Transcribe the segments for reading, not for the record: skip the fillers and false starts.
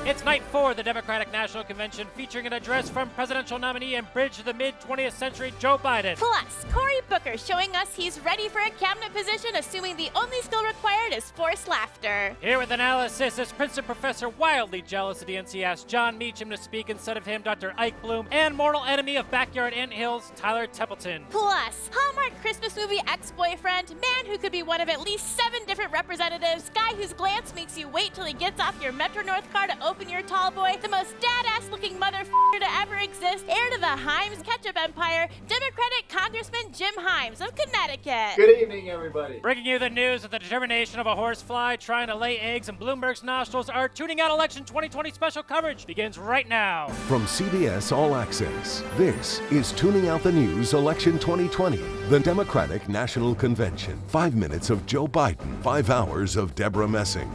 It's night 4 of the Democratic National Convention, featuring an address from presidential nominee and bridge to the mid-20th century Joe Biden. Plus, Cory Booker showing us he's ready for a cabinet position, assuming the only skill required is forced laughter. Here with analysis is Princeton professor wildly jealous the DNC asked John Meacham to speak instead of him, Dr. Ike Bloom, and mortal enemy of backyard anthills, Tyler Templeton. Plus, Hallmark Christmas movie ex-boyfriend, man who could be one of at least 7 different representatives, guy whose glance makes you wait till he gets off your Metro North car to open your tall boy, the most dad-ass-looking motherfucker to ever exist, heir to the Himes ketchup empire, Democratic Congressman Jim Himes of Connecticut. Good evening, everybody. Bringing you the news of the determination of a horsefly trying to lay eggs in Bloomberg's nostrils, our Tooning Out Election 2020 special coverage begins right now. From CBS All Access, this is Tuning Out the News Election 2020, the Democratic National Convention. 5 minutes of Joe Biden, 5 hours of Deborah Messing.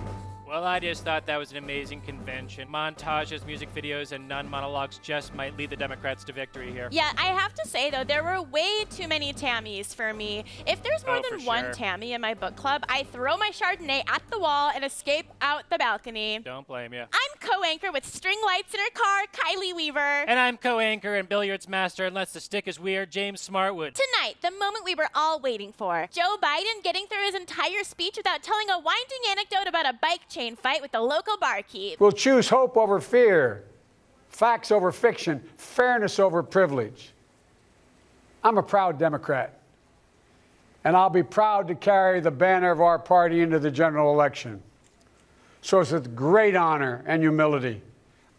Well, I just thought that was an amazing convention. Montages, music videos, and non-monologues just might lead the Democrats to victory here. Yeah, I have to say, though, there were way too many Tammys for me. If there's more than one Tammy in my book club, I throw my Chardonnay at the wall and escape out the balcony. Don't blame you. I'm co-anchor with string lights in her car, Kylie Weaver. And I'm co-anchor and billiards master, unless the stick is weird, James Smartwood. Tonight, the moment we were all waiting for. Joe Biden getting through his entire speech without telling a winding anecdote about a bike chain fight with the local barkeep. We'll choose hope over fear, facts over fiction, fairness over privilege. I'm a proud Democrat, and I'll be proud to carry the banner of our party into the general election. So it's with great honor and humility,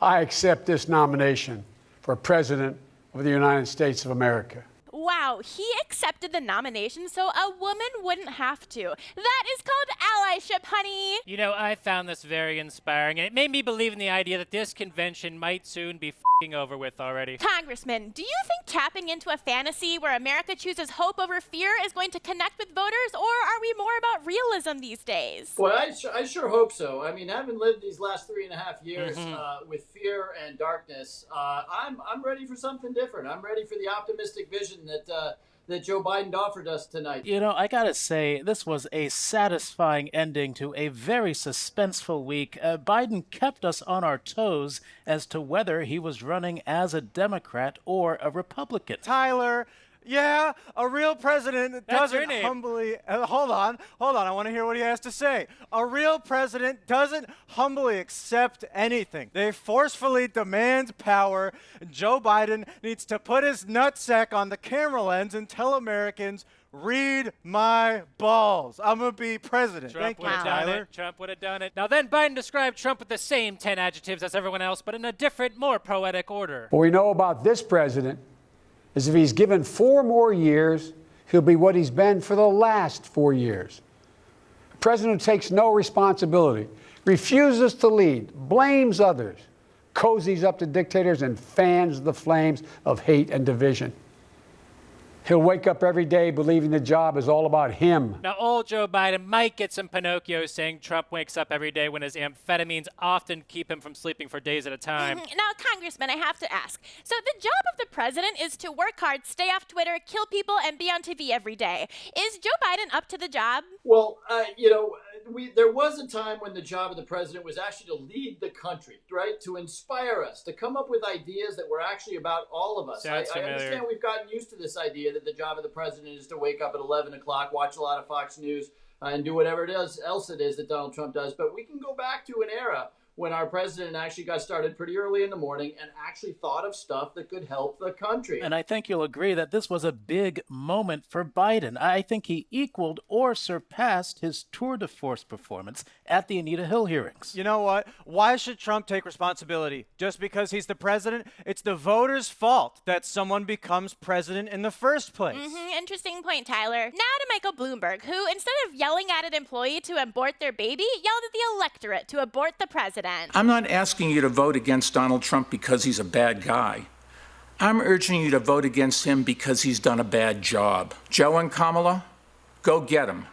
I accept this nomination for President of the United States of America. Wow, he accepted the nomination so a woman wouldn't have to. That is called allyship, honey. You know, I found this very inspiring, and it made me believe in the idea that this convention might soon be f***ing over with already. Congressman, do you think tapping into a fantasy where America chooses hope over fear is going to connect with voters, or are we more about realism these days? Well, I sure hope so. I mean, having lived these last 3.5 years with fear and darkness, I'm ready for something different. I'm ready for the optimistic vision that Joe Biden offered us tonight. You know, I gotta say, this was a satisfying ending to a very suspenseful week. Biden kept us on our toes as to whether he was running as a Democrat or a Republican. Tyler, yeah, a real president doesn't humbly... Hold on, I want to hear what he has to say. A real president doesn't humbly accept anything. They forcefully demand power. Joe Biden needs to put his nutsack on the camera lens and tell Americans, read my balls. I'm going to be president. Trump Thank you, would have done Tyler. it. Trump would have done it. Now then, Biden described Trump with the same 10 adjectives as everyone else, but in a different, more poetic order. What we know about this president is if he's given 4 more years, he'll be what he's been for the last 4 years. A president who takes no responsibility, refuses to lead, blames others, cozies up to dictators, and fans the flames of hate and division. He'll wake up every day believing the job is all about him. Now, old Joe Biden might get some Pinocchio saying Trump wakes up every day when his amphetamines often keep him from sleeping for days at a time. Now, Congressman, I have to ask. So the job of the president is to work hard, stay off Twitter, kill people, and be on TV every day. Is Joe Biden up to the job? Well, there was a time when the job of the president was actually to lead the country, right? To inspire us, to come up with ideas that were actually about all of us. I understand we've gotten used to this idea that the job of the president is to wake up at 11 o'clock, watch a lot of Fox News, and do whatever else it is that Donald Trump does. But we can go back to an era when our president actually got started pretty early in the morning and actually thought of stuff that could help the country. And I think you'll agree that this was a big moment for Biden. I think he equaled or surpassed his tour de force performance at the Anita Hill hearings. You know what? Why should Trump take responsibility? Just because he's the president? It's the voters' fault that someone becomes president in the first place. Interesting point, Tyler. Now to Michael Bloomberg, who, instead of yelling at an employee to abort their baby, yelled at the electorate to abort the president. I'm not asking you to vote against Donald Trump because he's a bad guy. I'm urging you to vote against him because he's done a bad job. Joe and Kamala, go get him.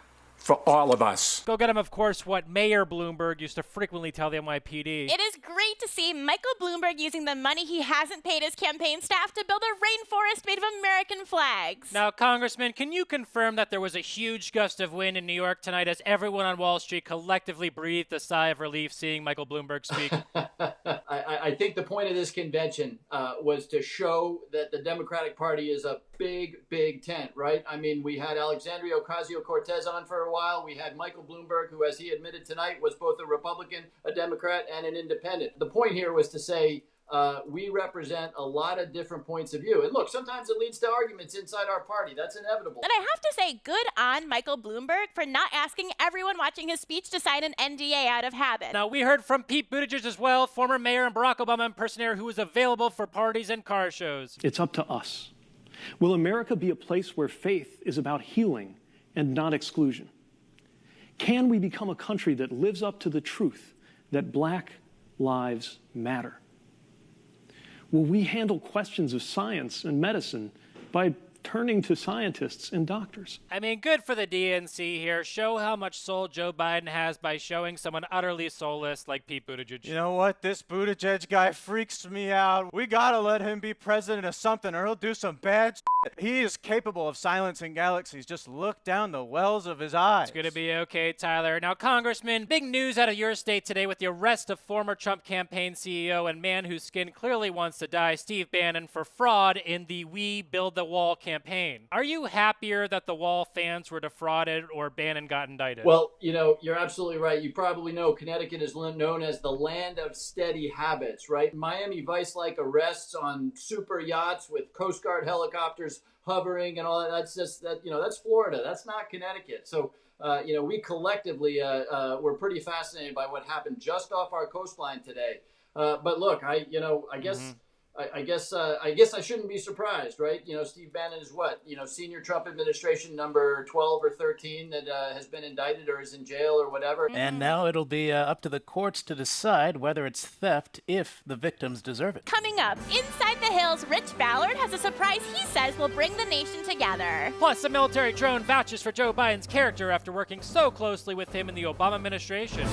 for all of us. Go get him, of course, what Mayor Bloomberg used to frequently tell the NYPD. It is great to see Michael Bloomberg using the money he hasn't paid his campaign staff to build a rainforest made of American flags. Now, Congressman, can you confirm that there was a huge gust of wind in New York tonight as everyone on Wall Street collectively breathed a sigh of relief seeing Michael Bloomberg speak? I think the point of this convention was to show that the Democratic Party is a big tent, right? I mean, we had Alexandria Ocasio-Cortez on for a while. We had Michael Bloomberg, who, as he admitted tonight, was both a Republican, a Democrat, and an independent. The point here was to say we represent a lot of different points of view. And look, sometimes it leads to arguments inside our party. That's inevitable. And I have to say, good on Michael Bloomberg for not asking everyone watching his speech to sign an NDA out of habit. Now, we heard from Pete Buttigieg as well, former mayor and Barack Obama impersonator who was available for parties and car shows. It's up to us. Will America be a place where faith is about healing and not exclusion? Can we become a country that lives up to the truth that Black lives matter? Will we handle questions of science and medicine by turning to scientists and doctors? I mean, good for the DNC here. Show how much soul Joe Biden has by showing someone utterly soulless like Pete Buttigieg. You know what? This Buttigieg guy freaks me out. We gotta let him be president of something or he'll do some bad shit. He is capable of silencing galaxies. Just look down the wells of his eyes. It's gonna be okay, Tyler. Now, Congressman, big news out of your state today with the arrest of former Trump campaign CEO and man whose skin clearly wants to die, Steve Bannon, for fraud in the We Build the Wall campaign. Are you happier that the Wall fans were defrauded or Bannon got indicted? Well, you know, you're absolutely right. You probably know Connecticut is known as the land of steady habits, right? Miami Vice-like arrests on super yachts with Coast Guard helicopters hovering and all that. That's just that, you know, that's Florida. That's not Connecticut. So, you know, we collectively were pretty fascinated by what happened just off our coastline today. But look, I guess. I guess I shouldn't be surprised, right? You know, Steve Bannon is what? You know, senior Trump administration number 12 or 13 that has been indicted or is in jail or whatever. And now it'll be up to the courts to decide whether it's theft if the victims deserve it. Coming up, inside the hills, Rich Ballard has a surprise he says will bring the nation together. Plus, a military drone vouches for Joe Biden's character after working so closely with him in the Obama administration.